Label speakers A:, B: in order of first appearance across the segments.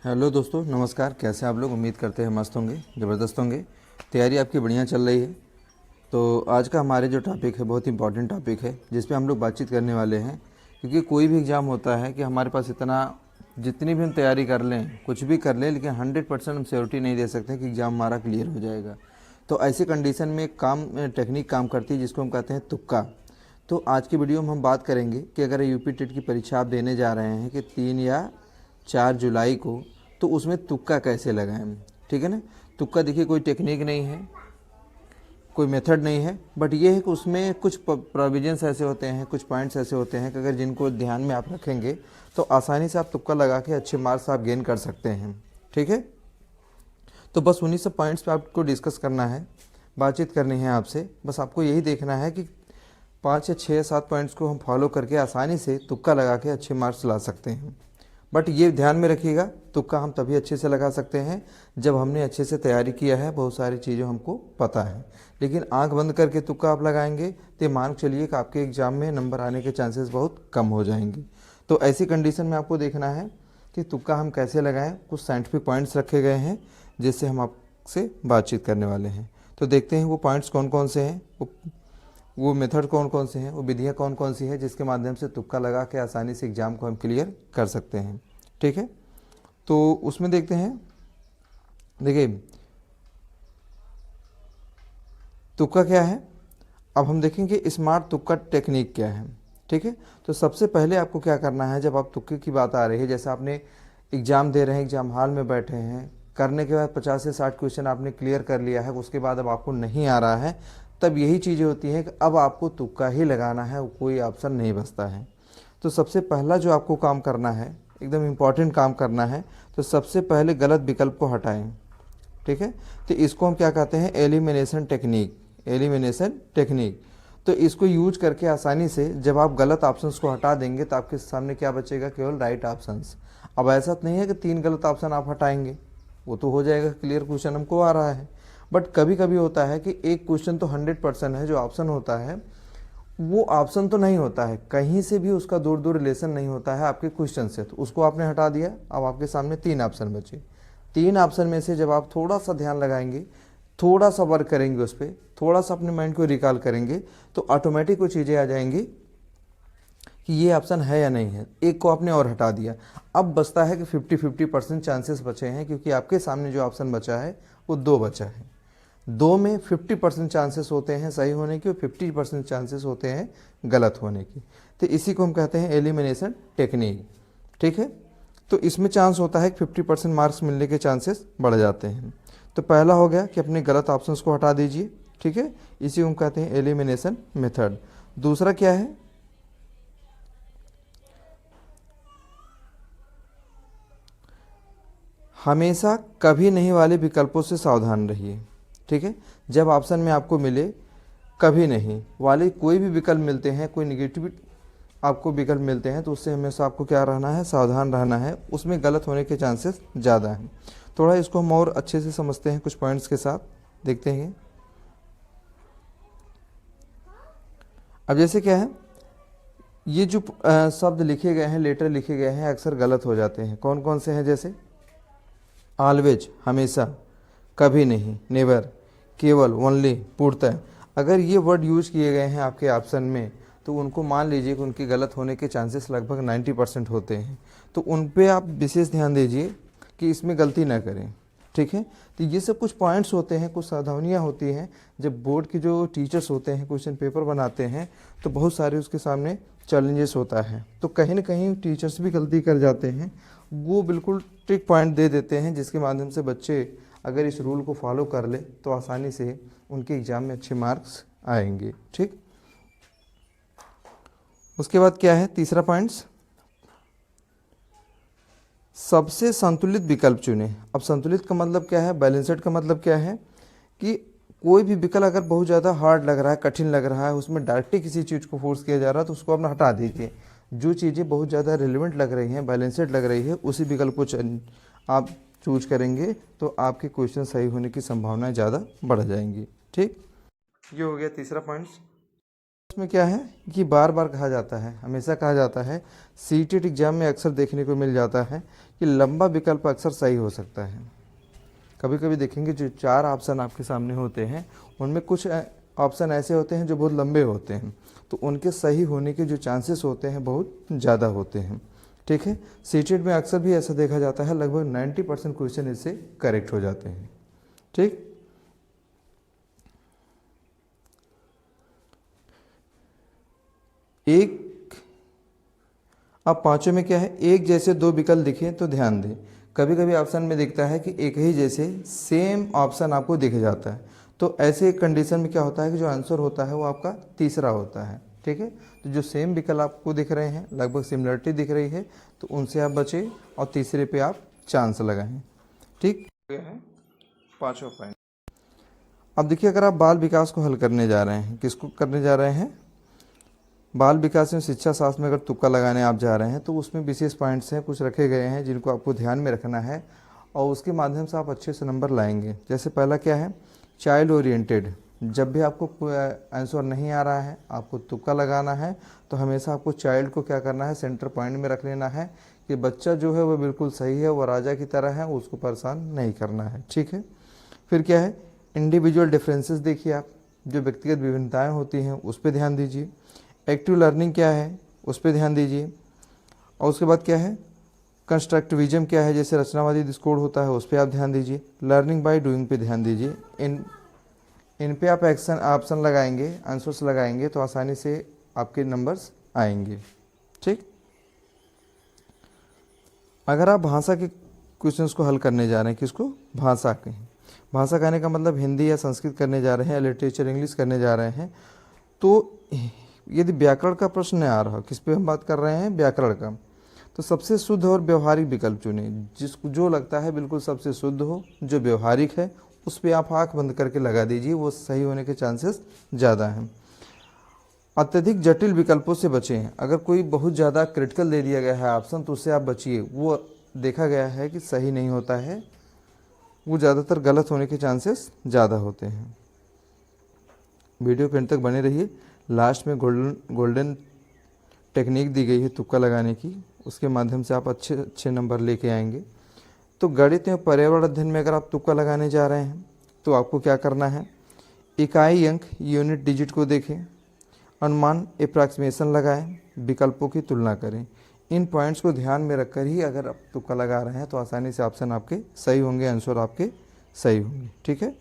A: Hello दोस्तों, नमस्कार। कैसे आप लोग? उम्मीद करते हैं मस्त होंगे, ज़बरदस्त होंगे। तैयारी आपकी बढ़िया चल रही है। तो आज का हमारे जो टॉपिक है बहुत इंपॉर्टेंट टॉपिक है, जिस पे हम लोग बातचीत करने वाले हैं। क्योंकि कोई भी एग्ज़ाम होता है कि हमारे पास इतना, जितनी भी हम तैयारी कर लें, कुछ भी कर लें, लेकिन 100% हम श्योरिटी नहीं दे सकते कि एग्ज़ाम हमारा क्लियर हो जाएगा। तो ऐसी कंडीशन में एक टेक्निक काम करती है, जिसको हम कहते हैं तुक्का। तो आज की वीडियो में हम बात करेंगे कि अगर यूपी टेट की परीक्षा आप देने जा रहे हैं कि 3 या 4 जुलाई को, तो उसमें तुक्का कैसे लगाएं। ठीक है ना। तुक्का देखिए, कोई टेक्निक नहीं है, कोई मेथड नहीं है, बट ये है कि उसमें कुछ प्रोविजंस ऐसे होते हैं, कुछ पॉइंट्स ऐसे होते हैं कि अगर जिनको ध्यान में आप रखेंगे तो आसानी से आप तुक्का लगा के अच्छे मार्क्स आप गेन कर सकते हैं। ठीक है। तो बस उन्हीं सब पॉइंट्स पे आपको डिस्कस करना है, बातचीत करनी है आपसे। बस आपको यही देखना है कि 5 या 6 7 पॉइंट्स को हम फॉलो करके आसानी से तुक्का लगा के अच्छे मार्क्स ला सकते हैं। बट ये ध्यान में रखिएगा, तुक्का हम तभी अच्छे से लगा सकते हैं जब हमने अच्छे से तैयारी किया है, बहुत सारी चीज़ें हमको पता है। लेकिन आंख बंद करके तुक्का आप लगाएंगे तो मान चलिए कि आपके एग्ज़ाम में नंबर आने के चांसेस बहुत कम हो जाएंगे। तो ऐसी कंडीशन में आपको देखना है कि तुक्का हम कैसे लगाएं। कुछ साइंटिफिक पॉइंट्स रखे गए हैं जिससे हम आपसे बातचीत करने वाले हैं। तो देखते हैं वो पॉइंट्स कौन कौन से हैं, वो मेथड कौन कौन से हैं, वो विधियाँ कौन कौन सी हैं जिसके माध्यम से तुक्का लगा के आसानी से एग्ज़ाम को हम क्लियर कर सकते हैं। ठीक है। तो उसमें देखते हैं। देखिए, तुक्का क्या है, अब हम देखेंगे स्मार्ट तुक्का टेक्निक क्या है। ठीक है। तो सबसे पहले आपको क्या करना है, जब आप तुक्के की बात आ रही है, जैसे आपने एग्ज़ाम दे रहे हैं, एग्ज़ाम हॉल में बैठे हैं, करने के बाद 50 से 60 क्वेश्चन आपने क्लियर कर लिया है, उसके बाद अब आपको नहीं आ रहा है, तब यही चीज़ें होती हैं कि अब आपको तुक्का ही लगाना है, कोई ऑप्शन नहीं बचता है। तो सबसे पहला जो आपको काम करना है, एकदम इम्पॉर्टेंट काम करना है, तो सबसे पहले गलत विकल्प को हटाएं। ठीक है। तो इसको हम क्या कहते हैं, एलिमिनेशन टेक्निक। Elimination technique. तो इसको यूज करके आसानी से जब आप गलत ऑप्शंस को हटा देंगे तो आपके सामने क्या बचेगा, केवल राइट ऑप्शंस। अब ऐसा तो नहीं है कि 3 गलत ऑप्शन आप हटाएंगे, वो तो हो जाएगा क्लियर, क्वेश्चन हमको आ रहा है। बट कभी कभी होता है कि एक क्वेश्चन तो 100% है, जो ऑप्शन होता है वो ऑप्शन तो नहीं होता है, कहीं से भी उसका दूर दूर रिलेशन नहीं होता है आपके क्वेश्चन से, तो उसको आपने हटा दिया। अब आपके सामने 3 ऑप्शन बचे। 3 ऑप्शन में से जब आप थोड़ा सा ध्यान लगाएंगे, थोड़ा सा वर्क करेंगे उस पर, थोड़ा सा अपने माइंड को रिकॉल करेंगे, तो ऑटोमेटिक वो चीज़ें आ जाएंगी कि ये ऑप्शन है या नहीं है। एक को आपने और हटा दिया, अब बचता है कि 50-50% चांसेस बचे हैं, क्योंकि आपके सामने जो ऑप्शन बचा है वो 2 बचा है। 2 में 50% चांसेस होते हैं सही होने की और 50% चांसेस होते हैं गलत होने की। तो इसी को हम कहते हैं एलिमिनेशन टेक्निक। ठीक है। तो इसमें चांस होता है कि 50% मार्क्स मिलने के चांसेस बढ़ जाते हैं। तो पहला हो गया कि अपने गलत ऑप्शंस को हटा दीजिए। ठीक है। इसी को हम कहते हैं एलिमिनेशन मेथड। दूसरा क्या है, हमेशा कभी नहीं वाले विकल्पों से सावधान रहिए। ठीक है। जब ऑप्शन में आपको मिले कभी नहीं वाले कोई भी विकल्प मिलते हैं, कोई निगेटिव आपको विकल्प मिलते हैं, तो उससे हमेशा आपको क्या रहना है, सावधान रहना है, उसमें गलत होने के चांसेस ज़्यादा हैं। थोड़ा इसको हम और अच्छे से समझते हैं कुछ पॉइंट्स के साथ, देखते हैं। अब जैसे क्या है, ये जो शब्द लिखे गए हैं, लेटर लिखे गए हैं, अक्सर गलत हो जाते हैं। कौन कौन से हैं, जैसे ऑलवेज हमेशा, कभी नहीं नेवर, केवल ओनली पूर्णतः। अगर ये वर्ड यूज किए गए हैं आपके ऑप्शन में, तो उनको मान लीजिए कि उनके गलत होने के चांसेस लगभग 90% होते हैं। तो उन पे आप विशेष ध्यान दीजिए कि इसमें गलती ना करें। ठीक है। तो ये सब कुछ पॉइंट्स होते हैं, कुछ सावधानियाँ होती हैं। जब बोर्ड के जो टीचर्स होते हैं क्वेश्चन पेपर बनाते हैं, तो बहुत सारे उसके सामने चैलेंजेस होता है, तो कहीं ना कहीं टीचर्स भी गलती कर जाते हैं। वो बिल्कुल ट्रिक पॉइंट दे देते हैं जिसके माध्यम से बच्चे अगर इस रूल को फॉलो कर ले तो आसानी से उनके एग्ज़ाम में अच्छे मार्क्स आएंगे। ठीक। उसके बाद क्या है, तीसरा पॉइंट्स, सबसे संतुलित विकल्प चुनें। अब संतुलित का मतलब क्या है, बैलेंस्ड का मतलब क्या है कि कोई भी विकल्प अगर बहुत ज़्यादा हार्ड लग रहा है, कठिन लग रहा है, उसमें डायरेक्टली किसी चीज़ को फोर्स किया जा रहा है, तो उसको अपना हटा दीजिए। जो चीज़ें बहुत ज़्यादा रिलेवेंट लग रही हैं, बैलेंस्ड लग रही है, उसी विकल्प को आप चूज करेंगे तो आपके क्वेश्चन सही होने की संभावनाएं ज़्यादा बढ़ जाएंगी। ठीक। ये हो गया तीसरा पॉइंट्स। इसमें क्या है कि बार बार कहा जाता है, हमेशा कहा जाता है, सीटेट एग्जाम में अक्सर देखने को मिल जाता है कि लंबा विकल्प अक्सर सही हो सकता है। कभी कभी देखेंगे जो 4 ऑप्शन आपके सामने होते हैं उनमें कुछ ऑप्शन ऐसे होते हैं जो बहुत लंबे होते हैं, तो उनके सही होने के जो चांसेस होते हैं बहुत ज़्यादा होते हैं। ठीक है, सीटेट में अक्सर भी ऐसा देखा जाता है, लगभग 90% क्वेश्चन इससे करेक्ट हो जाते हैं। ठीक, एक, अब पांचों में क्या है, एक जैसे 2 विकल्प दिखे तो ध्यान दें। कभी कभी ऑप्शन में दिखता है कि एक ही जैसे सेम ऑप्शन आपको दिख जाता है, तो ऐसे कंडीशन में क्या होता है कि जो आंसर होता है वो आपका तीसरा होता है। ठीक है, तो जो सेम विकल्प आपको दिख रहे हैं, लगभग सिमिलरिटी दिख रही है, तो उनसे आप बचें और तीसरे पे आप चांस लगाएं। ठीक है, पांचों पॉइंट। अब देखिए, अगर आप बाल विकास को हल करने जा रहे हैं, किसको करने जा रहे हैं, बाल विकास में शिक्षा शास्त्र में अगर तुक्का लगाने आप जा रहे हैं तो उसमें विशेष पॉइंट्स हैं, कुछ रखे गए हैं जिनको आपको ध्यान में रखना है और उसके माध्यम से आप अच्छे से नंबर लाएंगे। जैसे पहला क्या है, चाइल्ड ओरिएंटेड। जब भी आपको आंसर नहीं आ रहा है, आपको तुक्का लगाना है, तो हमेशा आपको चाइल्ड को क्या करना है, सेंटर पॉइंट में रख लेना है कि बच्चा जो है वो बिल्कुल सही है, वो राजा की तरह है, उसको परेशान नहीं करना है। ठीक है, फिर क्या है, इंडिविजुअल डिफरेंसेस देखिए आप, जो व्यक्तिगत विभिन्नताएँ होती हैं उस पर ध्यान दीजिए। एक्टिव लर्निंग क्या है उस पर ध्यान दीजिए। और उसके बाद क्या है, कंस्ट्रक्टिविज्म क्या है, जैसे रचनावादी दृष्टिकोण होता है उस पर आप ध्यान दीजिए। लर्निंग बाय डूइंग पे ध्यान दीजिए। इन पे आप एक्शन ऑप्शन लगाएंगे, आंसर्स लगाएंगे तो आसानी से आपके नंबर्स आएंगे। ठीक, अगर आप भाषा के क्वेश्चंस को हल करने जा रहे हैं, किसको, भाषा के, भाषा कहने का मतलब हिंदी या संस्कृत करने जा रहे हैं, लिटरेचर इंग्लिश करने जा रहे हैं, तो यदि व्याकरण का प्रश्न आ रहा हो, किस पे हम बात कर रहे हैं, व्याकरण का, तो सबसे शुद्ध और व्यवहारिक विकल्प चुने, जिसको जो लगता है बिल्कुल सबसे शुद्ध हो, जो व्यवहारिक है, उस पर आप आँख बंद करके लगा दीजिए, वो सही होने के चांसेस ज़्यादा हैं। अत्यधिक जटिल विकल्पों से बचें। अगर कोई बहुत ज़्यादा क्रिटिकल दे दिया गया है ऑप्शन तो उससे आप बचिए, वो देखा गया है कि सही नहीं होता है, वो ज़्यादातर गलत होने के चांसेस ज़्यादा होते हैं। वीडियो के अंत तक बने रहिए। लास्ट में गोल्डन टेक्निक दी गई है तुक्का लगाने की, उसके माध्यम से आप अच्छे अच्छे नंबर लेके आएंगे। तो गणित में पर्यावरण अध्ययन में अगर आप तुक्का लगाने जा रहे हैं तो आपको क्या करना है, इकाई अंक यूनिट डिजिट को देखें, अनुमान अप्रॉक्सीमेशन लगाएं, विकल्पों की तुलना करें। इन पॉइंट्स को ध्यान में रखकर ही अगर आप तुक्का लगा रहे हैं तो आसानी से ऑप्शन आपके सही होंगे, आंसर आपके सही होंगे। ठीक है,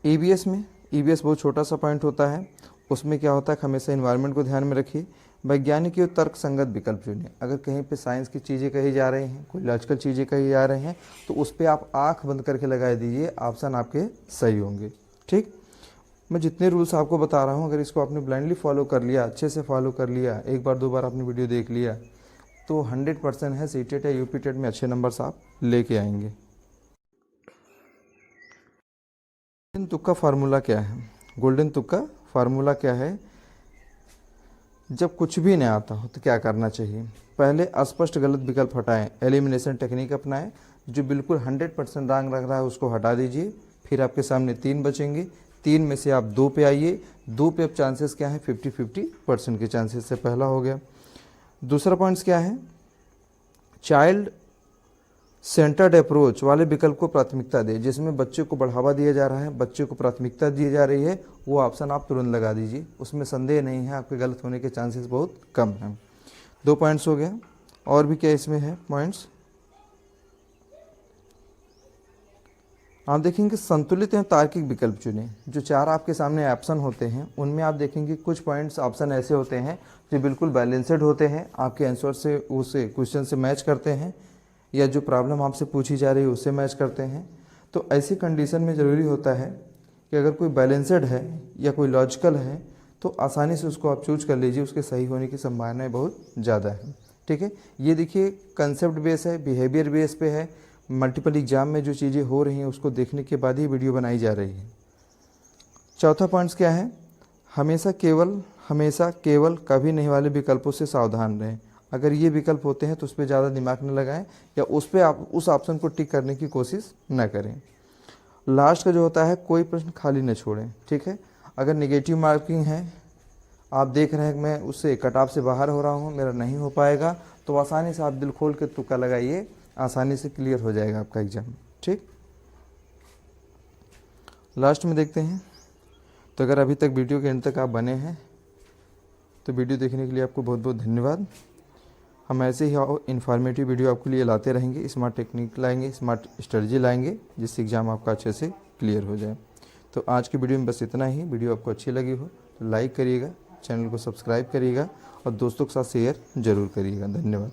A: ईवीएस में, ईवीएस बहुत छोटा सा पॉइंट होता है, उसमें क्या होता है, हमेशा इन्वायरमेंट को ध्यान में रखिए। वैज्ञानिक और तर्क संगत विकल्प चुनिए। अगर कहीं पे साइंस की चीज़ें कही जा रही हैं, कोई लॉजिकल चीज़ें कही जा रही हैं, तो उस पर आप आंख बंद करके लगा दीजिए, ऑप्शन आपके सही होंगे। ठीक, मैं जितने रूल्स आपको बता रहा हूँ, अगर इसको आपने ब्लाइंडली फॉलो कर लिया, अच्छे से फॉलो कर लिया, एक बार 2 बार आपने वीडियो देख लिया, तो 100% है सीटेट या यूपीटेट में अच्छे नंबर्स आप लेके आएंगे। गोल्डन तुक्का फार्मूला क्या है, गोल्डन तुक्का फार्मूला क्या है, जब कुछ भी नहीं आता हो तो क्या करना चाहिए, पहले अस्पष्ट गलत विकल्प हटाएं, एलिमिनेशन टेक्निक अपनाएं, जो बिल्कुल 100% रॉन्ग लग रहा है उसको हटा दीजिए, फिर आपके सामने 3 बचेंगे, 3 में से आप 2 पे आइए, 2 पे अब चांसेस क्या है, 50-50% के चांसेस से पहला हो गया। दूसरा पॉइंट्स क्या है, चाइल्ड सेंटर्ड अप्रोच वाले विकल्प को प्राथमिकता दें, जिसमें बच्चे को बढ़ावा दिया जा रहा है, बच्चे को प्राथमिकता दी जा रही है, वो ऑप्शन आप तुरंत लगा दीजिए, उसमें संदेह नहीं है, आपके गलत होने के चांसेस बहुत कम हैं। 2 पॉइंट्स हो गया, और भी क्या इसमें है पॉइंट्स, आप देखेंगे संतुलित एवं तार्किक विकल्प चुनें। जो 4 आपके सामने ऑप्शन होते हैं उनमें आप देखेंगे कुछ पॉइंट्स ऑप्शन ऐसे होते हैं जो बिल्कुल बैलेंसड होते हैं, आपके आंसर से उसे क्वेश्चन से मैच करते हैं, या जो प्रॉब्लम आपसे पूछी जा रही है उससे मैच करते हैं। तो ऐसी कंडीशन में ज़रूरी होता है कि अगर कोई बैलेंसड है या कोई लॉजिकल है तो आसानी से उसको आप चूज कर लीजिए, उसके सही होने की संभावनाएं बहुत ज़्यादा है। ठीक है, ये देखिए कंसेप्ट बेस है, बिहेवियर बेस पे है, मल्टीपल एग्जाम में जो चीज़ें हो रही हैं उसको देखने के बाद ही वीडियो बनाई जा रही है। चौथा पॉइंट्स क्या है, हमेशा केवल कभी नहीं वाले विकल्पों से सावधान रहें। अगर ये विकल्प होते हैं तो उस पर ज़्यादा दिमाग न लगाएं, या उस पर आप उस ऑप्शन को टिक करने की कोशिश न करें। लास्ट का जो होता है कोई प्रश्न खाली न छोड़ें, ठीक है। अगर नेगेटिव मार्किंग है, आप देख रहे हैं कि मैं उससे कट ऑफ से बाहर हो रहा हूँ, मेरा नहीं हो पाएगा, तो आसानी से आप दिल खोल के तुक्का लगाइए, आसानी से क्लियर हो जाएगा आपका एग्ज़ाम, ठीक। लास्ट में देखते हैं। तो अगर अभी तक वीडियो के एंड तक आप बने हैं तो वीडियो देखने के लिए आपको बहुत बहुत धन्यवाद। हम ऐसे ही इन्फॉर्मेटिव वीडियो आपके लिए लाते रहेंगे, स्मार्ट टेक्निक लाएंगे, स्मार्ट स्ट्रेटजी लाएंगे, जिससे एग्ज़ाम आपका अच्छे से क्लियर हो जाए। तो आज की वीडियो में बस इतना ही। वीडियो आपको अच्छी लगी हो तो लाइक करिएगा, चैनल को सब्सक्राइब करिएगा और दोस्तों के साथ शेयर ज़रूर करिएगा। धन्यवाद।